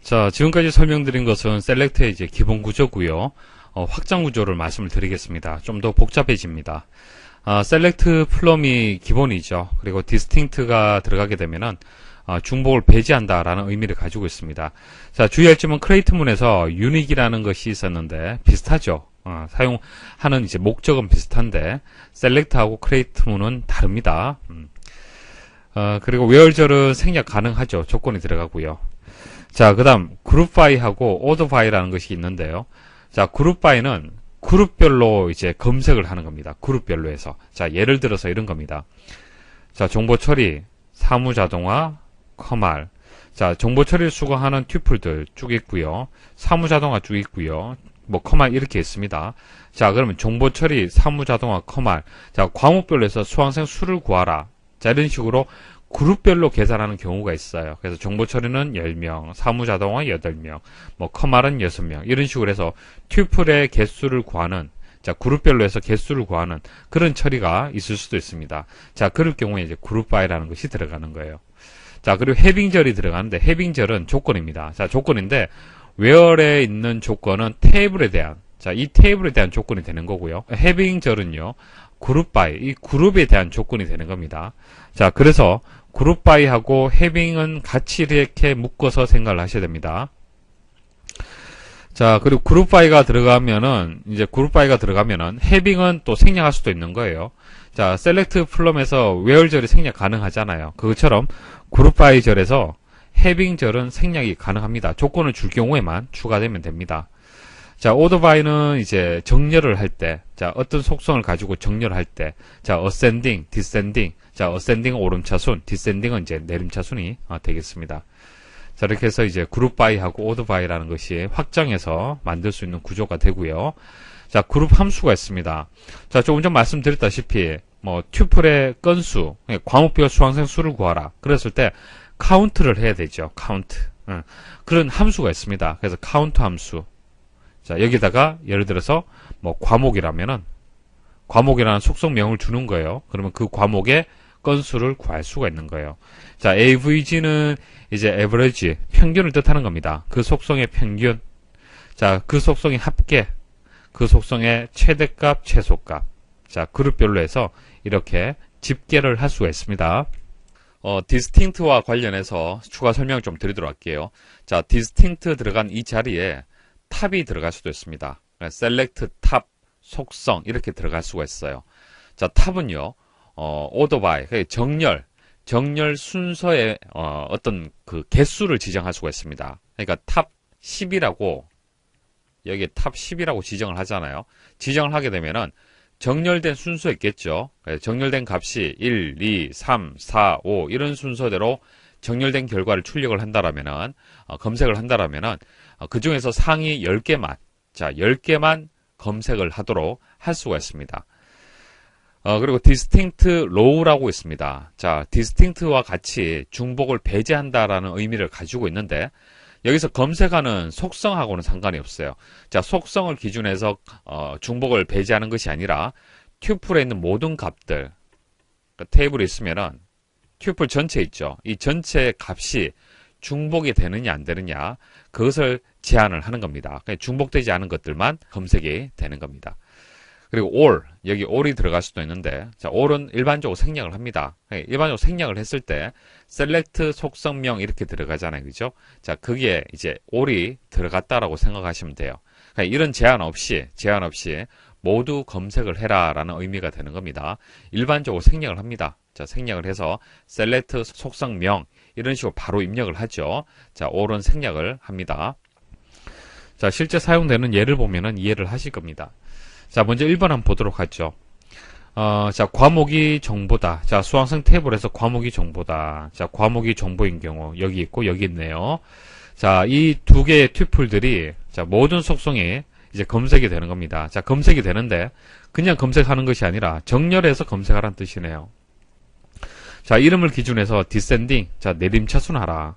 자, 지금까지 설명드린 것은 셀렉트의 이제 기본 구조고요. 확장 구조를 말씀을 드리겠습니다. 좀 더 복잡해집니다. 셀렉트 플럼이 기본이죠. 그리고 디스팅트가 들어가게 되면은 중복을 배제한다라는 의미를 가지고 있습니다. 자, 주의할 점은 크레이트문에서 유닉이라는 것이 있었는데 비슷하죠. 사용하는 이제 목적은 비슷한데 셀렉트하고 크레이트문은 다릅니다. 그리고 웨얼절은 생략 가능하죠. 조건이 들어가고요. 자, 그 다음 그룹 바이하고 오더 바이라는 것이 있는데요. 자, 그룹 바이는 그룹별로 이제 검색을 하는 겁니다. 그룹별로 해서. 자, 예를 들어서 이런 겁니다. 자, 정보 처리, 사무 자동화, 커말. 자, 정보 처리를 수거하는 튜플들 쭉 있고요. 사무 자동화 쭉 있고요. 뭐 커말 이렇게 있습니다. 자, 그러면 정보 처리, 사무 자동화, 커말. 자, 과목별로 해서 수강생 수를 구하라. 자, 이런 식으로 그룹별로 계산하는 경우가 있어요. 그래서 정보 처리는 10명, 사무 자동화 8명, 뭐 커말은 6명 이런 식으로 해서 튜플의 개수를 구하는, 자, 그룹별로 해서 개수를 구하는 그런 처리가 있을 수도 있습니다. 자, 그럴 경우에 이제 그룹 바이라는 것이 들어가는 거예요. 자, 그리고 해빙절이 들어가는데 해빙절은 조건입니다. 자, 조건인데 웨어에 있는 조건은 테이블에 대한, 자, 이 테이블에 대한 조건이 되는 거고요. 해빙절은요, 그룹 바이, 이 그룹에 대한 조건이 되는 겁니다. 자, 그래서 그룹 바이하고 해빙은 같이 이렇게 묶어서 생각을 하셔야 됩니다. 자, 그리고 그룹 바이가 들어가면은, 이제 그룹 바이가 들어가면은 해빙은 또 생략할 수도 있는 거예요. 자, 셀렉트 플럼에서 웨얼절이 생략 가능하잖아요. 그것처럼 그룹 바이절에서 해빙절은 생략이 가능합니다. 조건을 줄 경우에만 추가되면 됩니다. 자, 오더 바이는 이제 정렬을 할 때, 자, 어떤 속성을 가지고 정렬을 할 때, 자, 어센딩, 디센딩, 자, 어센딩은 오름차순, 디센딩은 이제 내림차순이 되겠습니다. 자, 이렇게 해서 이제 그룹 바이하고 오더 바이라는 것이 확장해서 만들 수 있는 구조가 되고요. 자, 그룹 함수가 있습니다. 자, 조금 전 말씀드렸다시피, 뭐, 튜플의 건수, 과목별 수강생 수를 구하라. 그랬을 때, 카운트를 해야 되죠. 카운트. 그런 함수가 있습니다. 그래서 카운트 함수. 자, 여기다가 예를 들어서 뭐 과목이라면은 과목이라는 속성명을 주는 거예요. 그러면 그 과목의 건수를 구할 수가 있는 거예요. 자, AVG는 이제 average, 평균을 뜻하는 겁니다. 그 속성의 평균. 자, 그 속성의 합계, 그 속성의 최대값, 최소값. 자, 그룹별로 해서 이렇게 집계를 할 수가 있습니다. 디스팅트와 관련해서 추가 설명을 좀 드리도록 할게요. 자, 디스팅트 들어간 이 자리에 탑이 들어갈 수도 있습니다. 셀렉트 탑, 속성 이렇게 들어갈 수가 있어요. 자, 탑은요, 오더 바이, 정렬 순서의 어떤 그 개수를 지정할 수가 있습니다. 그러니까 탑 10이라고 여기 탑 10이라고 지정을 하잖아요. 지정을 하게 되면은 정렬된 순서 있겠죠. 정렬된 값이 1, 2, 3, 4, 5 이런 순서대로 정렬된 결과를 출력을 한다라면은 검색을 한다라면은 그 중에서 상위 10개만, 자, 10개만 검색을 하도록 할 수가 있습니다. 그리고 distinct row라고 있습니다. 자, distinct와 같이 중복을 배제한다라는 의미를 가지고 있는데, 여기서 검색하는 속성하고는 상관이 없어요. 자, 속성을 기준해서, 중복을 배제하는 것이 아니라, 튜플에 있는 모든 값들, 그러니까 테이블이 있으면은, 튜플 전체 있죠. 이 전체 값이 중복이 되느냐 안 되느냐 그것을 제한을 하는 겁니다. 중복되지 않은 것들만 검색이 되는 겁니다. 그리고 all, 여기 all이 들어갈 수도 있는데, 자, all은 일반적으로 생략을 합니다. 일반적으로 생략을 했을 때 select 속성명 이렇게 들어가잖아요. 그죠? 자, 그게 이제 all이 들어갔다라고 생각하시면 돼요. 이런 제한 없이 모두 검색을 해라라는 의미가 되는 겁니다. 일반적으로 생략을 합니다. 자, 생략을 해서 select 속성명 이런 식으로 바로 입력을 하죠. 자, all은 생략을 합니다. 자, 실제 사용되는 예를 보면은 이해를 하실 겁니다. 자, 먼저 1번 한번 보도록 하죠. 자, 과목이 정보다. 자, 수강생 테이블에서 과목이 정보다. 자, 과목이 정보인 경우 여기 있고 여기 있네요. 자, 이 두 개의 튜플들이 자, 모든 속성이 이제 검색이 되는 겁니다. 자, 검색이 되는데 그냥 검색하는 것이 아니라 정렬해서 검색하라는 뜻이네요. 자, 이름을 기준해서 디센딩, 자, 내림차순하라.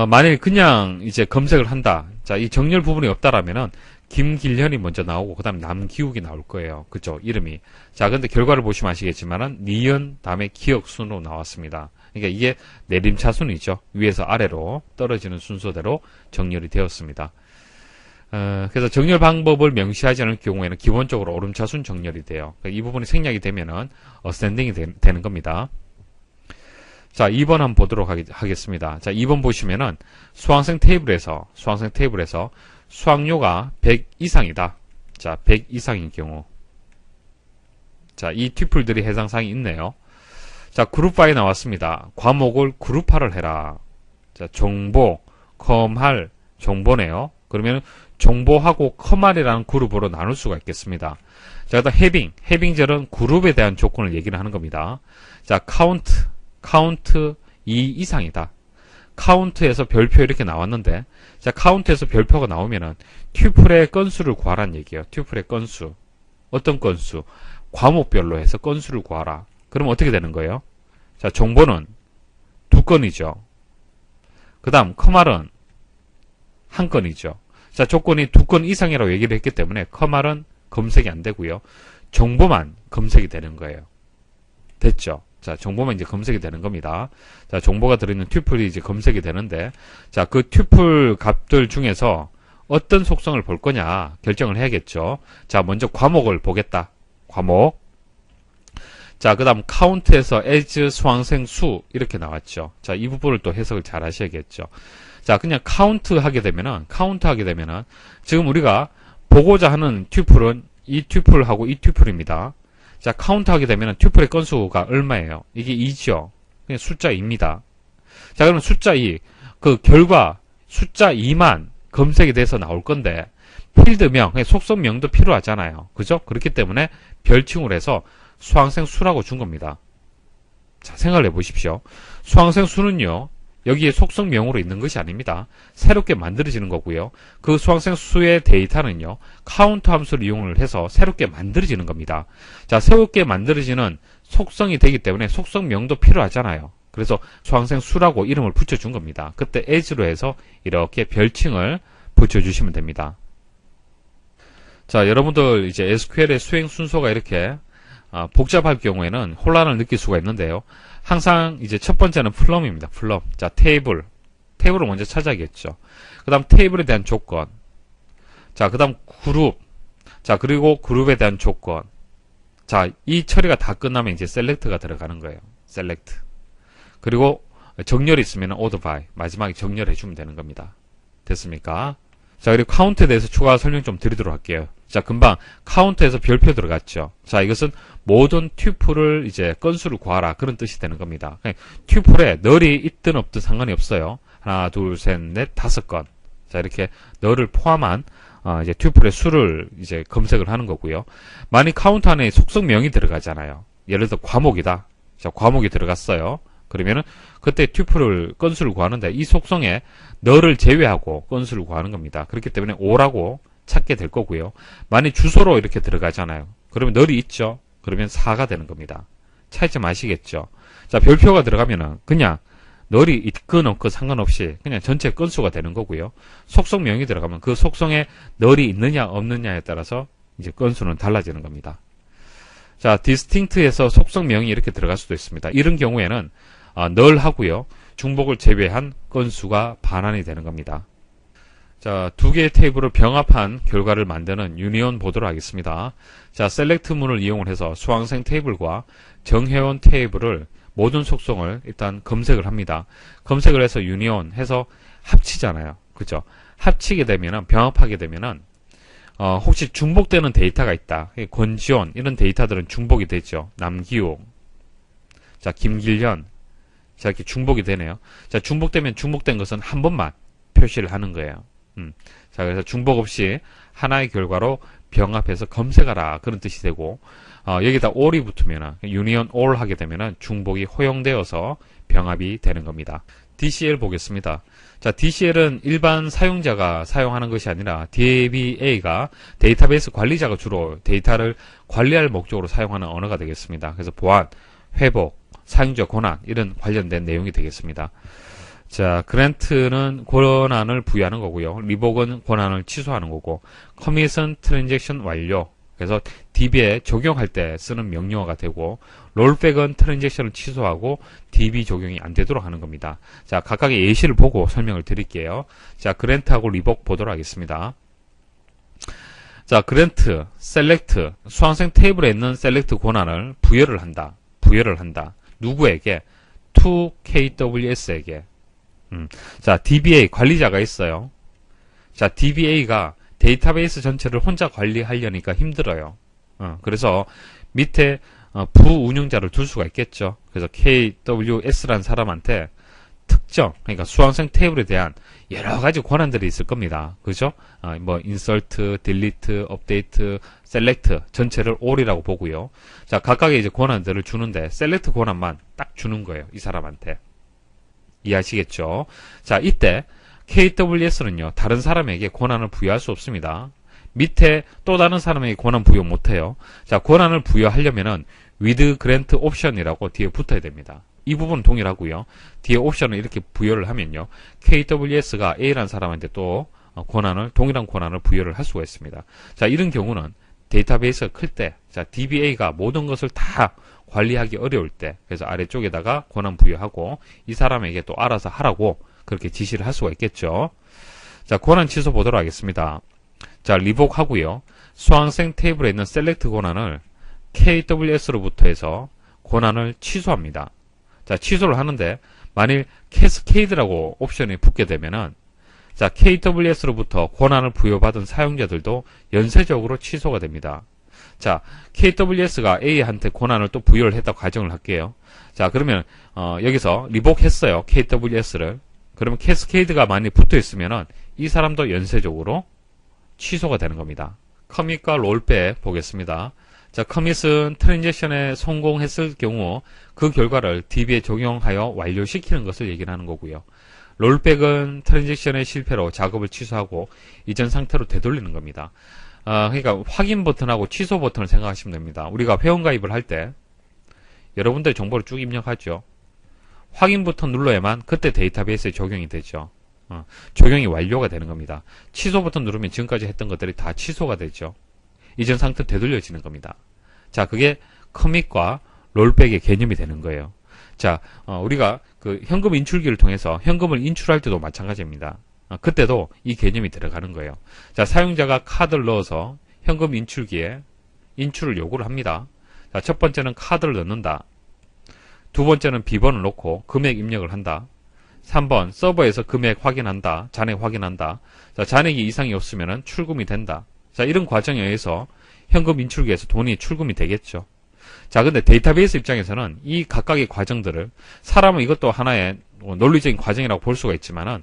만일 그냥 이제 검색을 한다. 자, 이 정렬 부분이 없다라면은 김길현이 먼저 나오고 그다음 남기욱이 나올 거예요. 그죠? 이름이. 자, 근데 결과를 보시면 아시겠지만은 니은 다음에 기억 순으로 나왔습니다. 그러니까 이게 내림차순이죠. 위에서 아래로 떨어지는 순서대로 정렬이 되었습니다. 그래서 정렬 방법을 명시하지 않을 경우에는 기본적으로 오름차순 정렬이 돼요. 그러니까 이 부분이 생략이 되면은 어센딩이 되는 겁니다. 자, 2번 한번 보도록 하겠습니다. 자, 2번 보시면은 수강생 테이블에서 수강료가 100 이상이다. 자, 100 이상인 경우. 자, 이 튜플들이 해당사항이 있네요. 자, 그룹바에 나왔습니다. 과목을 그룹화를 해라. 자, 정보, 컴할, 정보네요. 그러면 정보하고 컴할이라는 그룹으로 나눌 수가 있겠습니다. 자, 그다음 해빙절은 그룹에 대한 조건을 얘기를 하는 겁니다. 자, 카운트 2 이상이다. 카운트에서 별표 이렇게 나왔는데, 자, 카운트에서 별표가 나오면은 튜플의 건수를 구하라는 얘기예요. 튜플의 건수. 어떤 건수? 과목별로 해서 건수를 구하라. 그럼 어떻게 되는 거예요? 자, 정보는 2건이죠. 그 다음, 컴할은 1건이죠. 자, 조건이 2건 이상이라고 얘기를 했기 때문에 컴할은 검색이 안 되고요. 정보만 검색이 되는 거예요. 됐죠? 자, 정보만 이제 검색이 되는 겁니다. 자, 정보가 들어있는 튜플이 이제 검색이 되는데, 자, 그 튜플 값들 중에서 어떤 속성을 볼 거냐 결정을 해야겠죠. 자, 먼저 과목을 보겠다. 과목. 자, 그 다음 카운트에서 as 수강생 수 이렇게 나왔죠. 자, 이 부분을 또 해석을 잘 하셔야겠죠. 자, 그냥 카운트 하게 되면은 지금 우리가 보고자 하는 튜플은 이 튜플하고 이 튜플입니다. 자, 카운트 하게 되면은 튜플의 건수가 얼마예요? 이게 2죠. 그냥 숫자 2입니다. 자, 그러면 숫자 2, 그 결과 숫자 2만 검색이 돼서 나올 건데 필드명, 속성명도 필요하잖아요. 그죠? 그렇기 때문에 별칭으로 해서 수강생 수라고 준 겁니다. 자, 생각을 해보십시오. 수강생 수는요, 여기에 속성명으로 있는 것이 아닙니다. 새롭게 만들어지는 거고요. 그 수강생 수의 데이터는요, 카운트 함수를 이용을 해서 새롭게 만들어지는 겁니다. 자, 새롭게 만들어지는 속성이 되기 때문에 속성명도 필요하잖아요. 그래서 수강생 수라고 이름을 붙여준 겁니다. 그때 as로 해서 이렇게 별칭을 붙여주시면 됩니다. 자, 여러분들 이제 SQL의 수행 순서가 이렇게 복잡할 경우에는 혼란을 느낄 수가 있는데요. 항상 이제 첫 번째는 플럼입니다. 플럼. 자, 테이블을 먼저 찾아야겠죠. 그 다음 테이블에 대한 조건. 자, 그 다음 그룹. 자, 그리고 그룹에 대한 조건. 자, 이 처리가 다 끝나면 이제 셀렉트가 들어가는 거예요. 셀렉트. 그리고 정렬이 있으면 order by. 마지막에 정렬해주면 되는 겁니다. 됐습니까? 자, 그리고 카운트에 대해서 추가 설명 좀 드리도록 할게요. 자, 금방 카운트에서 별표 들어갔죠. 자, 이것은 모든 튜플을 이제 건수를 구하라. 그런 뜻이 되는 겁니다. 튜플에 널이 있든 없든 상관이 없어요. 하나, 둘, 셋, 넷, 5건. 자, 이렇게 널을 포함한 이제 튜플의 수를 이제 검색을 하는 거고요. 만약 카운트 안에 속성명이 들어가잖아요. 예를 들어 과목이다. 자, 과목이 들어갔어요. 그러면은 그때 튜플을 건수를 구하는데 이 속성에 널을 제외하고 건수를 구하는 겁니다. 그렇기 때문에 5라고 찾게 될 거고요. 만약 주소로 이렇게 들어가잖아요. 그러면 널이 있죠. 그러면 4가 되는 겁니다. 차이점 아시겠죠? 자, 별표가 들어가면은 그냥 널이 있건 없건 상관없이 그냥 전체 건수가 되는 거고요. 속성명이 들어가면 그 속성에 널이 있느냐 없느냐에 따라서 이제 건수는 달라지는 겁니다. 자, distinct에서 속성명이 이렇게 들어갈 수도 있습니다. 이런 경우에는 널 하고요. 중복을 제외한 건수가 반환이 되는 겁니다. 자, 두 개의 테이블을 병합한 결과를 만드는 유니온 보도록 하겠습니다. 자, 셀렉트 문을 이용을 해서 수강생 테이블과 정회원 테이블을 모든 속성을 일단 검색을 합니다. 검색을 해서 유니온 해서 합치잖아요. 그죠? 합치게 되면은, 병합하게 되면은, 혹시 중복되는 데이터가 있다. 권지원, 이런 데이터들은 중복이 되죠. 남기욱, 자, 김길현, 자, 이렇게 중복이 되네요. 자, 중복되면 중복된 것은 한 번만 표시를 하는 거예요. 자, 그래서 중복 없이 하나의 결과로 병합해서 검색하라. 그런 뜻이 되고, 여기다 all이 붙으면은, union all 하게 되면은 중복이 허용되어서 병합이 되는 겁니다. DCL 보겠습니다. 자, DCL은 일반 사용자가 사용하는 것이 아니라 DBA가 데이터베이스 관리자가 주로 데이터를 관리할 목적으로 사용하는 언어가 되겠습니다. 그래서 보안, 회복, 사용자 권한 이런 관련된 내용이 되겠습니다. 자, 그랜트는 권한을 부여하는 거고요. 리복은 권한을 취소하는 거고, 커밋은 트랜잭션 완료. 그래서 DB에 적용할 때 쓰는 명령어가 되고, 롤백은 트랜잭션을 취소하고 DB 적용이 안 되도록 하는 겁니다. 자, 각각의 예시를 보고 설명을 드릴게요. 자, 그랜트하고 리복 보도록 하겠습니다. 자, 그랜트, 셀렉트, 수강생 테이블에 있는 셀렉트 권한을 부여를 한다. 누구에게? to KWS에게. 자, DBA 관리자가 있어요. 자, DBA가 데이터베이스 전체를 혼자 관리하려니까 힘들어요. 그래서 밑에 부운영자를 둘 수가 있겠죠. 그래서 KWS라는 사람한테 특정, 그러니까 수강생 테이블에 대한 여러 가지 권한들이 있을 겁니다. 그죠? 뭐 insert, delete, update, select 전체를 all이라고 보고요. 자, 각각의 이제 권한들을 주는데 select 권한만 딱 주는 거예요. 이 사람한테. 이해하시겠죠? 자, 이때 KWS는요, 다른 사람에게 권한을 부여할 수 없습니다. 밑에 또 다른 사람에게 권한 부여 못해요. 자, 권한을 부여하려면은 with grant option이라고 뒤에 붙어야 됩니다. 이 부분은 동일하고요. 뒤에 옵션을 이렇게 부여를 하면요, KWS가 A라는 사람한테 또 동일한 권한을 부여를 할 수가 있습니다. 자, 이런 경우는 데이터베이스가 클 때, 자, DBA가 모든 것을 다 관리하기 어려울 때, 그래서 아래쪽에다가 권한 부여하고 이 사람에게 또 알아서 하라고 그렇게 지시를 할 수가 있겠죠. 자, 권한 취소 보도록 하겠습니다. 자, 리복하고요. 수강생 테이블에 있는 셀렉트 권한을 KWS로부터 해서 권한을 취소합니다. 자, 취소를 하는데 만일 캐스케이드라고 옵션이 붙게 되면은, 자, KWS로부터 권한을 부여받은 사용자들도 연쇄적으로 취소가 됩니다. 자, KWS가 A한테 권한을 또 부여를 했다고 가정을 할게요. 자, 그러면 여기서 리복했어요. KWS를. 그러면 캐스케이드가 많이 붙어 있으면은 이 사람도 연쇄적으로 취소가 되는 겁니다. 커밋과 롤백 보겠습니다. 자, 커밋은 트랜잭션에 성공했을 경우 그 결과를 DB에 적용하여 완료시키는 것을 얘기를 하는 거고요. 롤백은 트랜잭션의 실패로 작업을 취소하고 이전 상태로 되돌리는 겁니다. 그러니까 확인 버튼하고 취소 버튼을 생각하시면 됩니다. 우리가 회원가입을 할 때 여러분들의 정보를 쭉 입력하죠. 확인 버튼 눌러야만 그때 데이터베이스에 적용이 되죠. 적용이 완료가 되는 겁니다. 취소 버튼 누르면 지금까지 했던 것들이 다 취소가 되죠. 이전 상태로 되돌려지는 겁니다. 자, 그게 커밋과 롤백의 개념이 되는 거예요. 자, 우리가 그 현금 인출기를 통해서 현금을 인출할 때도 마찬가지입니다. 그때도 이 개념이 들어가는 거예요. 자, 사용자가 카드를 넣어서 현금 인출기에 인출을 요구를 합니다. 자, 첫 번째는 카드를 넣는다. 두 번째는 비번을 넣고 금액 입력을 한다. 3번 서버에서 금액 확인한다. 잔액 확인한다. 자, 잔액이 이상이 없으면 출금이 된다. 자, 이런 과정에 의해서 현금 인출기에서 돈이 출금이 되겠죠. 자, 근데 데이터베이스 입장에서는 이 각각의 과정들을, 사람은 이것도 하나의 논리적인 과정이라고 볼 수가 있지만은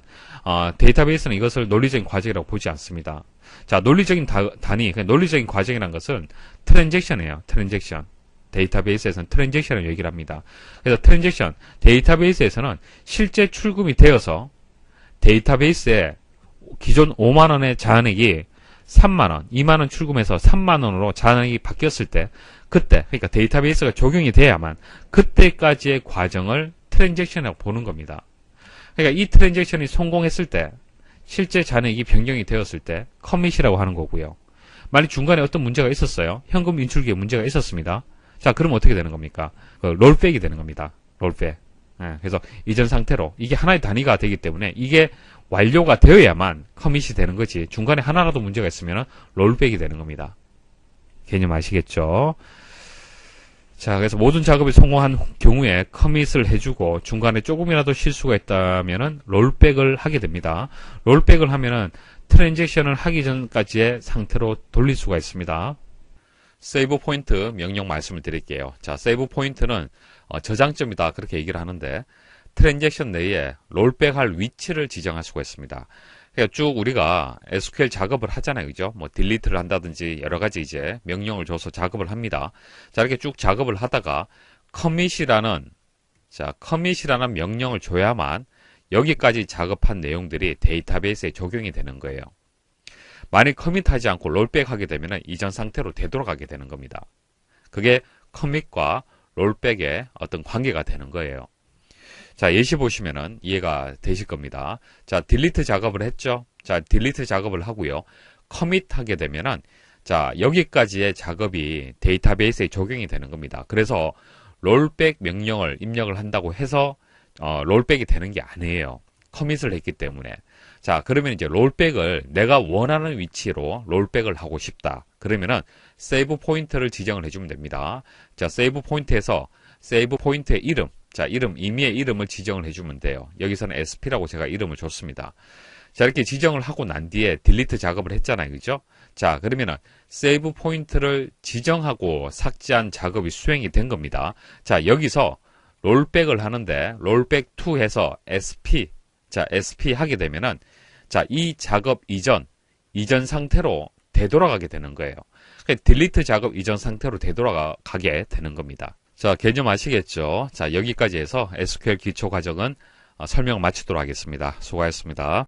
데이터베이스는 이것을 논리적인 과정이라고 보지 않습니다. 자, 논리적인 단위, 논리적인 과정이라는 것은 트랜잭션이에요. 트랜잭션. 데이터베이스에서는 트랜잭션을 얘기를 합니다. 그래서 트랜잭션, 데이터베이스에서는 실제 출금이 되어서 데이터베이스에 기존 5만원의 잔액이 3만원, 2만원 출금해서 3만원으로 잔액이 바뀌었을 때, 그때, 그러니까 데이터베이스가 적용이 돼야만 그때까지의 과정을 트랜잭션이라고 보는 겁니다. 그러니까 이 트랜잭션이 성공했을 때, 실제 잔액이 변경이 되었을 때 커밋이라고 하는 거고요. 만약 중간에 어떤 문제가 있었어요. 현금 인출기에 문제가 있었습니다. 자, 그럼 어떻게 되는 겁니까? 롤백이 되는 겁니다. 롤백. 그래서 이전 상태로 이게 하나의 단위가 되기 때문에 이게 완료가 되어야만 커밋이 되는 거지, 중간에 하나라도 문제가 있으면 롤백이 되는 겁니다. 개념 아시겠죠? 자, 그래서 모든 작업이 성공한 경우에 커밋을 해주고 중간에 조금이라도 실수가 있다면은 롤백을 하게 됩니다. 롤백을 하면은 트랜잭션을 하기 전까지의 상태로 돌릴 수가 있습니다. 세이브 포인트 명령 말씀을 드릴게요. 자, 세이브 포인트는 저장점이다, 그렇게 얘기를 하는데, 트랜잭션 내에 롤백할 위치를 지정할 수가 있습니다. 그러니까 쭉 우리가 SQL 작업을 하잖아요. 그죠? 뭐 딜리트를 한다든지 여러 가지 이제 명령을 줘서 작업을 합니다. 자, 이렇게 쭉 작업을 하다가 커밋이라는 명령을 줘야만 여기까지 작업한 내용들이 데이터베이스에 적용이 되는 거예요. 만약 커밋하지 않고 롤백 하게 되면 이전 상태로 되돌아가게 되는 겁니다. 그게 커밋과 롤백의 어떤 관계가 되는 거예요. 자, 예시 보시면은 이해가 되실 겁니다. 자, 딜리트 작업을 했죠? 자, 딜리트 작업을 하고요. 커밋 하게 되면은, 자, 여기까지의 작업이 데이터베이스에 적용이 되는 겁니다. 그래서 롤백 명령을 입력을 한다고 해서, 롤백이 되는 게 아니에요. 커밋을 했기 때문에. 자, 그러면 이제 롤백을 내가 원하는 위치로 롤백을 하고 싶다. 그러면은 세이브 포인트를 지정을 해주면 됩니다. 자, 세이브 포인트에서 세이브 포인트의 이름, 자, 임의의 이름을 지정을 해주면 돼요. 여기서는 SP라고 제가 이름을 줬습니다. 자, 이렇게 지정을 하고 난 뒤에 딜리트 작업을 했잖아요. 그죠? 자, 그러면은 세이브 포인트를 지정하고 삭제한 작업이 수행이 된 겁니다. 자, 여기서 롤백을 하는데 롤백2 해서 SP, 자, SP 하게 되면은 자, 이 작업 이전 상태로 되돌아가게 되는 거예요. 딜리트 작업 이전 상태로 되돌아가게 되는 겁니다. 자, 개념 아시겠죠? 자, 여기까지 해서 SQL 기초 과정은 설명 마치도록 하겠습니다. 수고하셨습니다.